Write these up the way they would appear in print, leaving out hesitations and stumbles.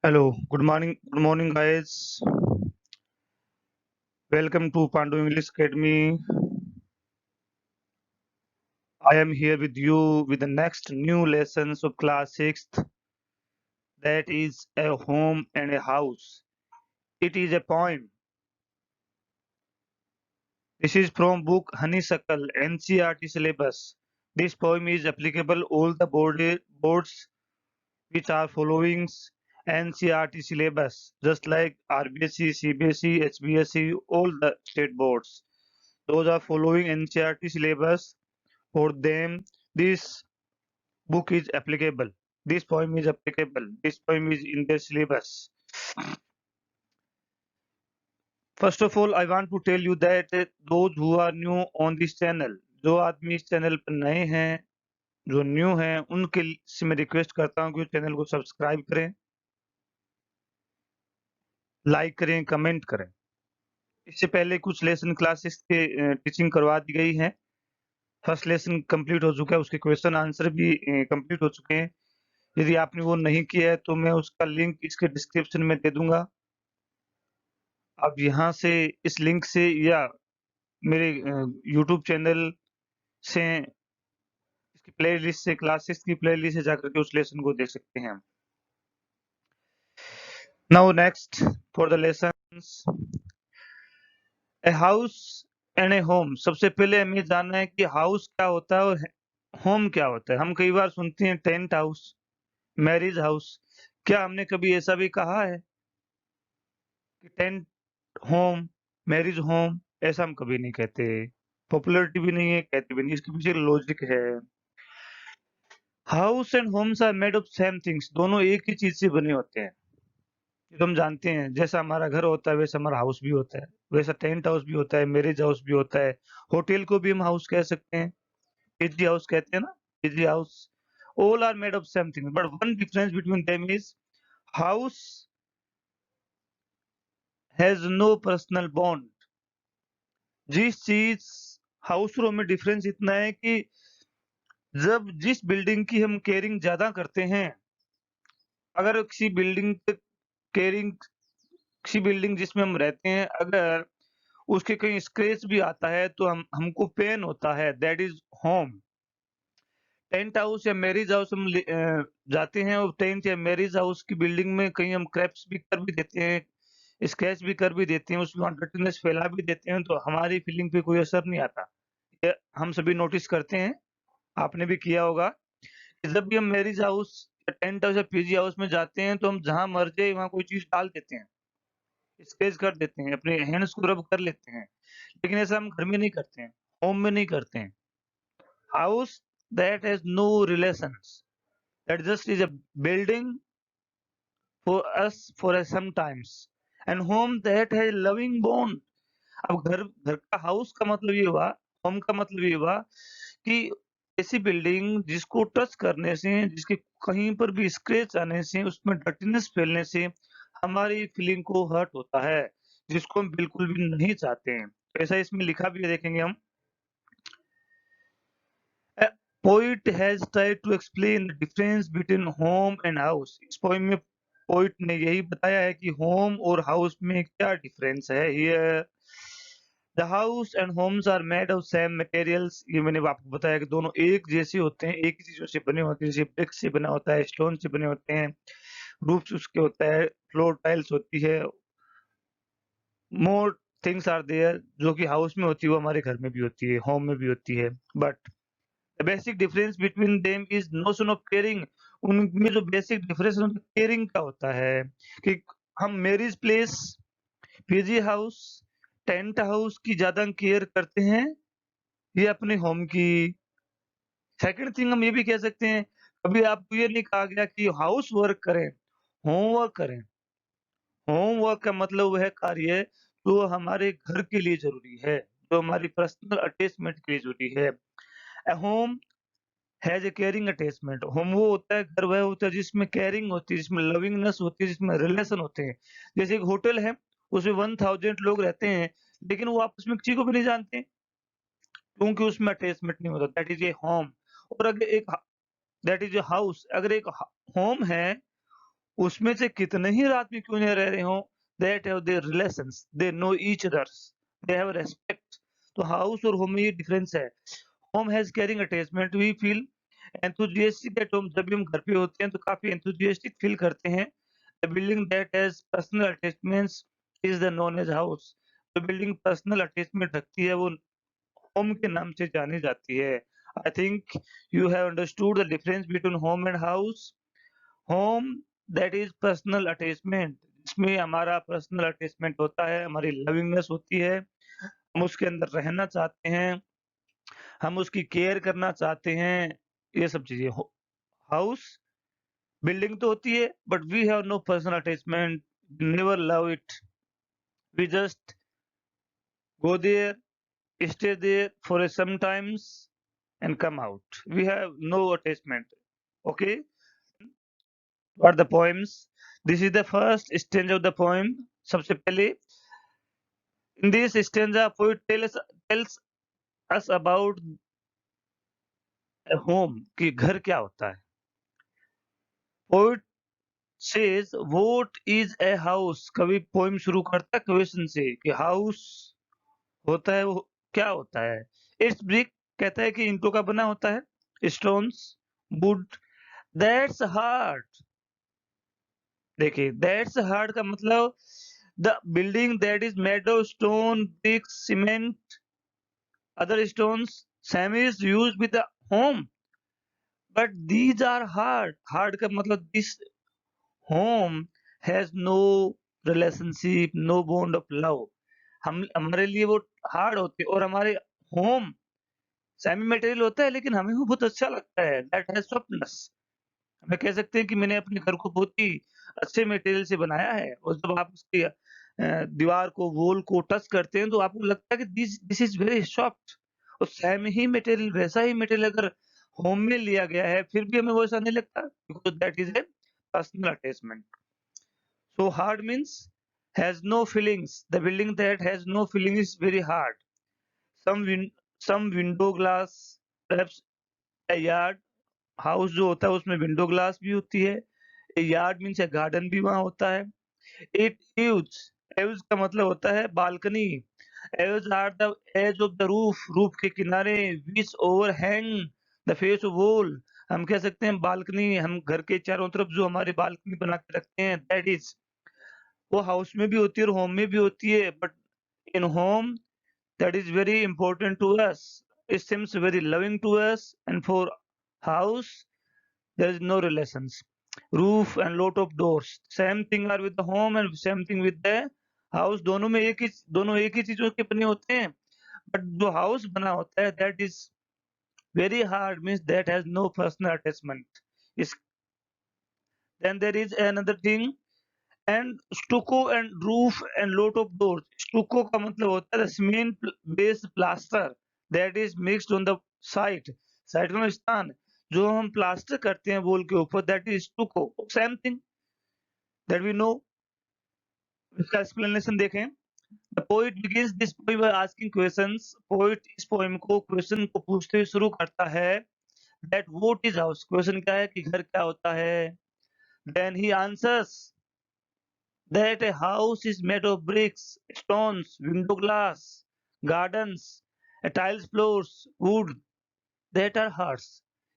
Hello, good morning, guys. Welcome to Pandu English Academy. I am here with you with the next new lessons of class 6th, that is a home and a house. It is a poem. This is from book Honeysuckle, NCERT syllabus. This poem is applicable all the boards which are following NCERT syllabus, just like RBSC, CBSE, HBSE, all the state boards. Those are following NCERT syllabus. For them, this book is applicable. This poem is applicable. This poem is in their syllabus. First of all, I want to tell you that those who are new on this channel, जो आदमी इस channel पर नए हैं, जो new हैं, उनके से मैं रिक्वेस्ट करता हूँ कि चैनल को सब्सक्राइब करें, लाइक करें, कमेंट करें। इससे पहले कुछ लेसन क्लासेस के टीचिंग करवा दी गई है। फर्स्ट लेसन कंप्लीट हो चुका है, उसके क्वेश्चन आंसर भी कंप्लीट हो चुके हैं। यदि आपने वो नहीं किया है तो मैं उसका लिंक इसके डिस्क्रिप्शन में दे दूंगा। आप यहाँ से इस लिंक से या मेरे यूट्यूब चैनल से इसकी प्लेलिस्ट से क्लासेस की प्लेलिस्ट से जाकर के उस लेसन को देख सकते हैं। Now next for the lessons, a house and A home. सबसे पहले हमें जानना है कि हाउस क्या होता है और होम क्या होता है। हम कई बार सुनते हैं टेंट हाउस, मैरिज हाउस। क्या हमने कभी ऐसा भी कहा है कि टेंट होम, मैरिज होम? ऐसा हम कभी नहीं कहते। पॉपुलरिटी भी नहीं है, कहते भी नहीं। इसके पीछे लॉजिक है। House and homes are made of same things. दोनों एक ही चीज से बने होते हैं, ये तो हम जानते हैं। जैसा हमारा घर होता है वैसा हमारा हाउस भी होता है, वैसा टेंट हाउस भी होता है, मैरिज हाउस भी होता है। होटल को भी हम हाउस कह सकते हैं, पीजी हाउस कहते हैं ना, PG house. All are made of same thing, but one difference between them is house has no personal bond. जिस चीज हाउस और में डिफरेंस इतना है कि जब जिस बिल्डिंग की हम केयरिंग ज्यादा करते हैं, अगर किसी बिल्डिंग केयरिंग, किसी बिल्डिंग जिसमें हम रहते हैं, अगर उसके कहीं स्क्रैच भी आता है तो हमको पेन होता है। That is home. Tent house या मैरिज हाउस हम जाते हैं और टेंट या मैरिज हाउस की बिल्डिंग में कहीं हम क्रैप्स भी कर भी देते हैं, स्क्रैच भी कर भी देते हैं, उसमें डर्टीनेस फैला भी देते हैं, तो हमारी फीलिंग पे कोई असर नहीं आता। ये हम सभी नोटिस करते हैं, आपने भी किया होगा कि जब भी हम मैरिज हाउस या टेंट हाउस या पीजी हाउस में जाते हैं तो हम जहां मर्जी वहां कोई चीज डाल देते हैं, स्क्रैच कर देते हैं, अपने हैंड्स को रब कर लेते हैं। लेकिन ऐसा हम घर में नहीं करते हैं, होम में नहीं करते हैं। House that has no relations, that just is a building for us for a sometimes, and home that has loving bond। अब घर घर का हाउस का मतलब ये हुआ, होम का मतलब ये हुआ कि ऐसी बिल्डिंग जिसको टच करने से, जिसके कहीं पर भी स्क्रैच आने से, उसमें डर्टीनेस फैलने से हमारी फीलिंग को हर्ट होता है, जिसको हम बिल्कुल भी नहीं चाहते हैं। तो ऐसा इसमें लिखा भी है, देखेंगे हम। A poet has tried to explain the difference between home and house। इस पोएम में पोइट ने यही बताया है कि होम और हाउस में क्या डिफरेंस है। Here the house and homes are made of same materials। ये मैंने आपको बताया कि दोनों एक जैसे होते हैं, एक ही चीजों से बने होते हैं। जैसे ब्रिक से बना होता है, स्टोन से बने होते हैं, रूफ उसके होता है, फ्लोर टाइल्स होती है। मोर थिंग्स आर देयर जो कि हाउस में होती है वो हमारे घर में भी होती है, होम में भी होती है। But The basic difference between them is notion of caring। उनमें जो बेसिक डिफरेंस है केयरिंग का होता है कि हम marriage place, PG house, tent house की ज्यादा केयर करते हैं ये अपने होम की। सेकंड थिंग हम ये भी कह सकते हैं, कभी आपको ये नहीं कहा गया कि हाउस वर्क करें, होमवर्क करें। होमवर्क का मतलब वह कार्य जो हमारे घर के लिए जरूरी है, जो हमारी पर्सनल अटैचमेंट के लिए जरूरी है। A home has a caring attachment. Home वो होता है, घर वह होता है जिसमें केयरिंग होती है, जिसमें लविंगनेस होती है, जिसमें रिलेशन होते हैं। जैसे एक होटल है, उसमें 1000 लोग रहते हैं, लेकिन वो आपस में किसी को भी नहीं जानते, क्योंकि उसमें अटैचमेंट नहीं होता। That is a home. और अगर एक दैट इज़ ए हाउस। अगर एक होम है, उसमें से कितने ही आदमी क्यों नहीं रह रहे हों, that have their relations, they know each others, they have respect. तो हाउस और होम में ये डिफरेंस है। Home has caring attachment, we feel enthusiastic at home. जब भी हम घर पे होते हैं तो काफ़ी एंथुसियास्टिक फील करते हैं। The building that has personal attachments is the known as house. जो बिल्डिंग पर्सनल अटैचमेंट रखती है वो होम के नाम से जानी जाती है। आई think you have understood the difference between home and house. Home that is personal attachment, इसमें हमारा पर्सनल अटैचमेंट होता है, हमारी लविंगनेस होती है, हम उसके अंदर रहना चाहते हैं, हम उसकी केयर करना चाहते हैं, ये सब चीज़ें। हो हाउस बिल्डिंग तो होती है but we have no personal attachment, never love it, we just go there, stay there for a sometimes and come out. We have no attachment. Okay, what the poems? This is the first stanza of the poem. सबसे पहले in this stanza, poet tells us about a home कि घर क्या होता है. Poet says what is a house. कवि poem शुरू करता है क्वेश्चन से कि हाउस होता है वो क्या होता है. इट्स ब्रिक कहता है कि ईंटों का बना होता है. Stones wood that's hard. देखिए दैट्स हार्ड का मतलब the building that is made of stone bricks cement other stones same is used with the home but these are hard. Hard का मतलब this home has no relationship no bond of love. हम हमारे लिए वो hard होते हैं और हमारे होम सेमी मटेरियल होता है लेकिन हमें वो बहुत अच्छा लगता है. That has softness. हमें कह सकते हैं कि मैंने अपने घर को बहुत ही अच्छे मटेरियल से बनाया है और जब आप उसकी दीवार को वॉल को टच करते हैं तो आपको लगता है कि this this is very soft. और सेम ही मटेरियल वैसा ही मटेरियल अगर होम में लिया गया है फिर भी हमें वैसा नहीं लगता because that is a personal attachment. So hard means has no feelings. The building that has no feeling is very hard. Some win some window glass perhaps a yard. House जो होता है उसमें विंडो ग्लास भी होती है. A yard means a garden भी वहाँ होता है. इट यूज एव्स का मतलब होता है balcony. Eaves are the edge of the roof. Roof के किनारे which overhang the face of wall. हम कह सकते हैं बालकनी. हम घर के चारों तरफ जो हमारे बालकनी बना के रखते हैं दैट इज वो हाउस में भी होती है और होम में भी होती है. But in home that is very important to us. It seems very loving to us. And for house, there is no relations. Roof and lot of doors. Same thing are with the home and same thing with the house. दोनों एक ही चीजों के बने होते हैं. But जो house बना होता है that is very hard means that has no personal attachment. Is then there is another thing and stucco and roof and lot of doors. Stucco का मतलब होता है cement based plaster that is mixed on the site. Site में स्थान जो हम plaster करते हैं वॉल के ऊपर that is stucco. Same thing that we know. इसका explanation देखें. The poet begins this poem by asking questions. Poet इस poem को question को पूछते हुए शुरू करता है that what is house. Question क्या है कि घर क्या होता है. Then he answers that a house is made of bricks, stones, window glass, gardens, tiles floors, wood that are hearts.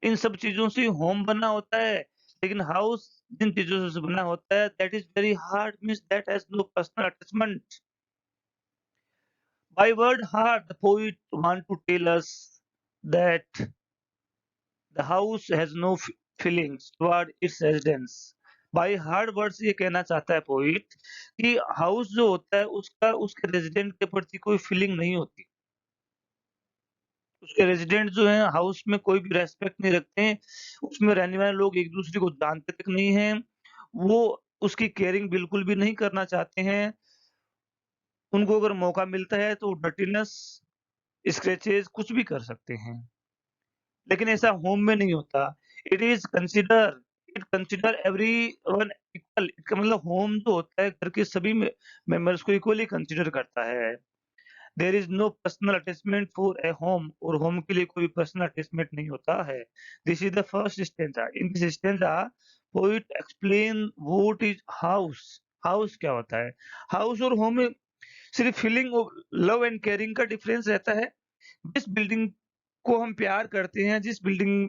इन सब चीजों से होम बना होता है लेकिन हाउस जिन चीजों से बना होता है that is very hard means that has no personal attachment. By word hard the poet want to tell us that the house has no feelings toward its residents. By hard words ये कहना चाहता है poet कि house जो होता है उसका उसके रेजिडेंट के प्रति कोई फीलिंग नहीं होती. उसके रेजिडेंट जो हैं हाउस में कोई भी रेस्पेक्ट नहीं रखते हैं. उसमें रहने वाले लोग एक दूसरे को जानते तक नहीं हैं. वो उसकी केयरिंग बिल्कुल भी नहीं करना चाहते हैं. उनको अगर मौका मिलता है तो डर्टीनेस, स्क्रैचेस कुछ भी कर सकते हैं. लेकिन ऐसा होम में नहीं होता. It is consider it consider everyone equal. इसका मतलब होम जो होता है घर के सभी मेंबर्स को इक्वली कंसिडर करता है. There is no personal attachment for a home, और होम के लिए कोई पर्सनल अटैचमेंट नहीं होता है। This is the first stanza. In this stanza poet explain what is house. House क्या होता है? हाउस और होम में सिर्फ feeling of love and caring का डिफरेंस रहता है। जिस बिल्डिंग को हम प्यार करते हैं, जिस बिल्डिंग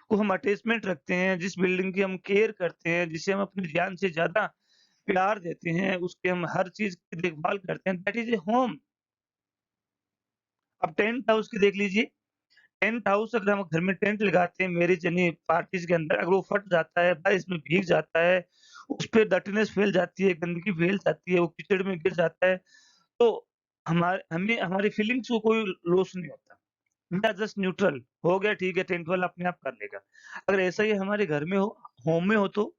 को हम अटैचमेंट रखते हैं, जिस बिल्डिंग की हम केयर करते हैं, जिसे हम अपनी जान से ज़्यादा प्यार देते हैं, उसकी हम हर चीज़ की देखभाल करते हैं, दैट इज़ ए होम। अब टेंट हाउस की देख लीजिए, टेंट हाउस अगर हम घर में टेंट लगाते हैं मैरिज यानी पार्टीज़ के अंदर, अगर वो फट जाता है, बारिश में भीग जाता है, उस पे डर्टीनेस फैल जाती है, गंदगी फैल जाती है, वो कीचड़ में गिर जाता है, तो हमें हमारी फीलिंग्स को कोई लॉस नहीं होता। वी आर जस्ट न्यूट्रल, हो गया ठीक है, टेंट वाला अपने आप कर लेगा। अगर ऐसा ही हमारे घर में हो, होम में हो, तो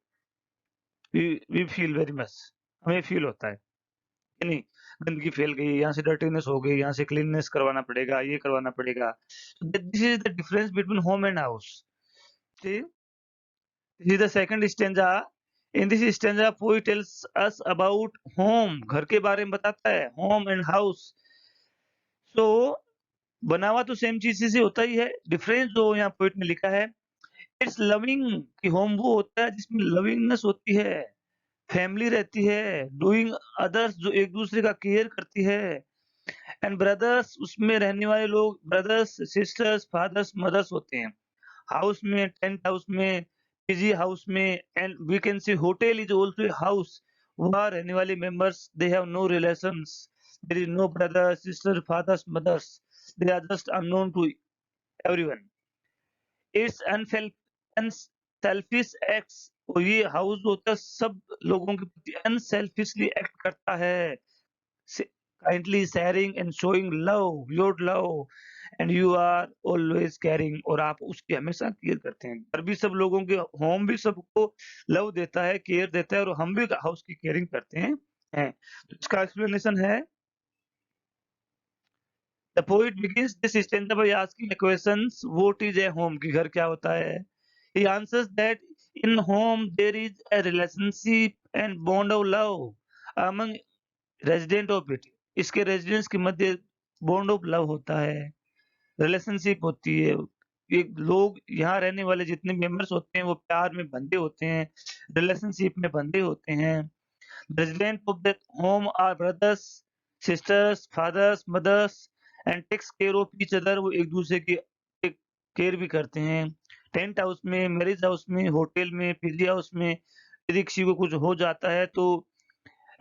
वी फील वेरी मच, हमें फील होता है कि नहीं, गंदगी फैल गई, यहाँ से डर्टीनेस हो गई, यहाँ से क्लीननेस करवाना पड़ेगा, ये करवाना पड़ेगा। This is the difference between home and house. See, this is the second stanza. In this stanza, poet tells us about home, घर के बारे में बताता है, home and house. So बना हुआ तो सेम चीज से होता ही है, डिफरेंस जो यहाँ पोइट ने लिखा है, इट्स लविंग, कि होम वो होता है जिसमें लविंगनेस होती है, फैमिली रहती है, डूइंग अदर्स, जो एक दूसरे का केयर करती है, एंड ब्रदर्स, उसमें रहने वाले लोग ब्रदर्स, सिस्टर्स, फादर्स, मदर्स होते हैं। हाउस में, टेंट हाउस में, पीजी हाउस में, and we can see hotel is also a house. वहाँ रहने वाले members, they have no relations, there is no brother, sister, fathers, mothers, they are just unknown to everyone. It's unselfish acts, और ये house होता है सब लोगों के प्रति अनसेल्फिशली एक्ट करता है, kindly sharing and showing love, your love, and you are always caring, और आप उसकी हमेशा केयर करते हैं। घर भी सब लोगों के, होम भी सबको लव देता है, केयर देता है, और हम भी हाउस की केयरिंग करते हैं। तो इसका एक्सप्लेनेशन है, the poet begins this stanza by asking the questions, what is a home, कि घर क्या होता है? He answers that in home there is a relationship and bond of love among resident of it, इसके residents के मध्य bond of love होता है, रिलेशनशिप होती है। ये लोग यहाँ रहने वाले जितने मेंबर्स होते हैं वो प्यार में बंधे होते हैं, रिलेशनशिप में बंधे होते हैं। Resident of the home are brothers, sisters, fathers, mothers, and takes care of each other, वो एक दूसरे की केयर भी करते हैं। टेंट हाउस में, मैरिज हाउस में, होटल में, पीजी हाउस में यदि किसी को कुछ हो जाता है तो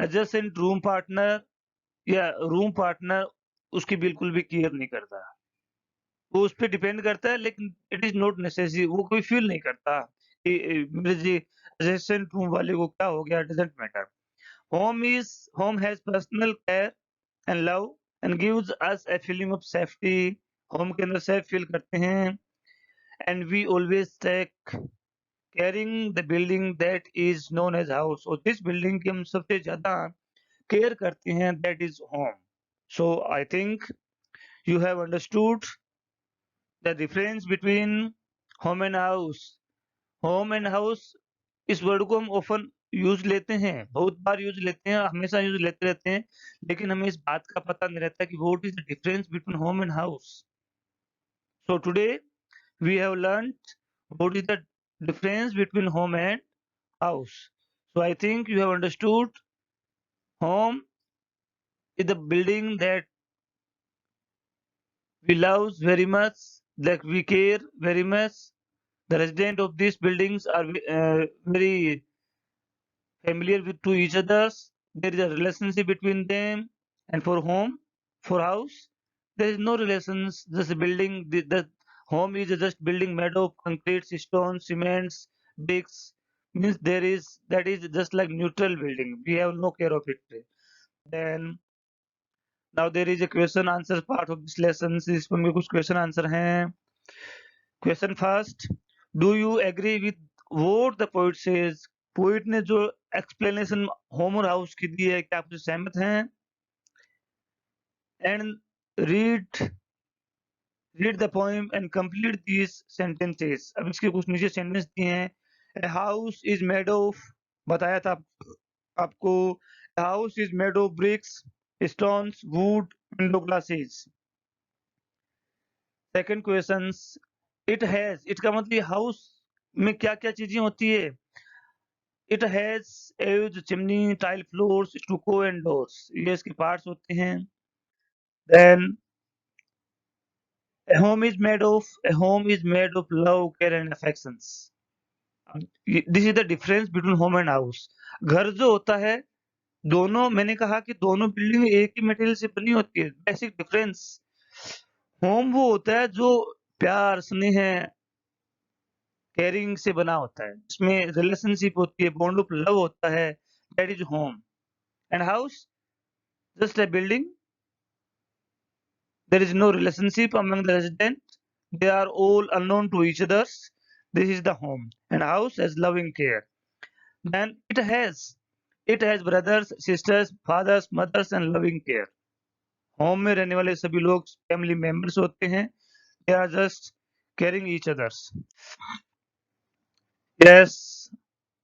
एडजेसेंट रूम पार्टनर या रूम पार्टनर उसकी बिल्कुल भी केयर नहीं करता। वो उस पे डिपेंड करता है, लेकिन इट इज़ नॉट नेसेसरी, वो कोई फ़ील नहीं करता कि मेरे जी एडजेसेंट रूम वाले को क्या हो गया, doesn't matter. Home has personal care and love and gives us a feeling of safety. Home के अंदर सेफ फ़ील करते हैं, and we always take caring the building that is known as house, और जिस बिल्डिंग की हम सबसे ज़्यादा केयर करते हैं that is home. So I think you have understood the difference between home and house. Home and house इस word को हम ऑफन यूज लेते हैं, बहुत बार यूज लेते हैं, हमेशा यूज लेते रहते हैं, लेकिन हमें इस बात का पता नहीं रहता कि what is the difference between home and house. So today we have learned what is the difference between home and house. So I think you have understood home is the building that we love very much, like we care very much. The residents of these buildings are very familiar with to each others. There is a relationship between them. And for home, for house, there is no relations. Just a building. The home is just building made of concrete, stone, cements, bricks. Means there is that is just like neutral building. We have no care of it. Then now there is a question answer part of this lesson. इसमें कुछ question answer हैं. Question first, do you agree with what the poet says? Poet ने जो explanation home और house की दी है, क्या आप उससे सहमत हैं? And read read the poem and complete these sentences. अब इसके कुछ नीचे सेंटेंस दिए हैं। A house is made of, बताया था आपको, house is made of BRICS, stones, wood, window glasses. Second questions, it has, it का मतलब हाउस में क्या क्या चीजें होती है? It has huge chimney, tile floors, stucco and doors. ये इसके parts होते हैं. Then a home is made of love, care and affections. This is the difference between home and house. घर जो होता है, दोनों मैंने कहा कि दोनों बिल्डिंग एक ही मटेरियल से बनी होती है. Basic difference. होम वो होता है जो प्यार, स्नेह, केयरिंग से बना होता है. इसमें रिलेशनशिप होती है, बॉन्ड ऑफ लव होता है. That is home. And house just a building. There is no relationship among the residents. They are all unknown to each other. This is the home. And house has loving care. Then it has brothers, sisters, fathers, mothers and loving care. Home में रहने वाले सभी लोग family members होते हैं. They are just caring each others. Yes,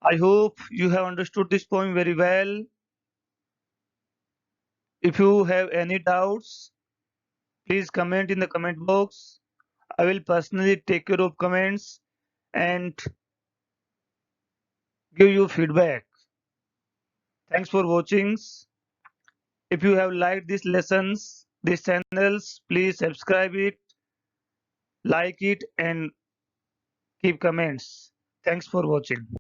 I hope you have understood this poem very well. If you have any doubts, please comment in the comment box. I will personally take care of comments and give you feedback. Thanks for watching. If you have liked these lessons, these channels, please subscribe it, like it and keep comments. Thanks for watching.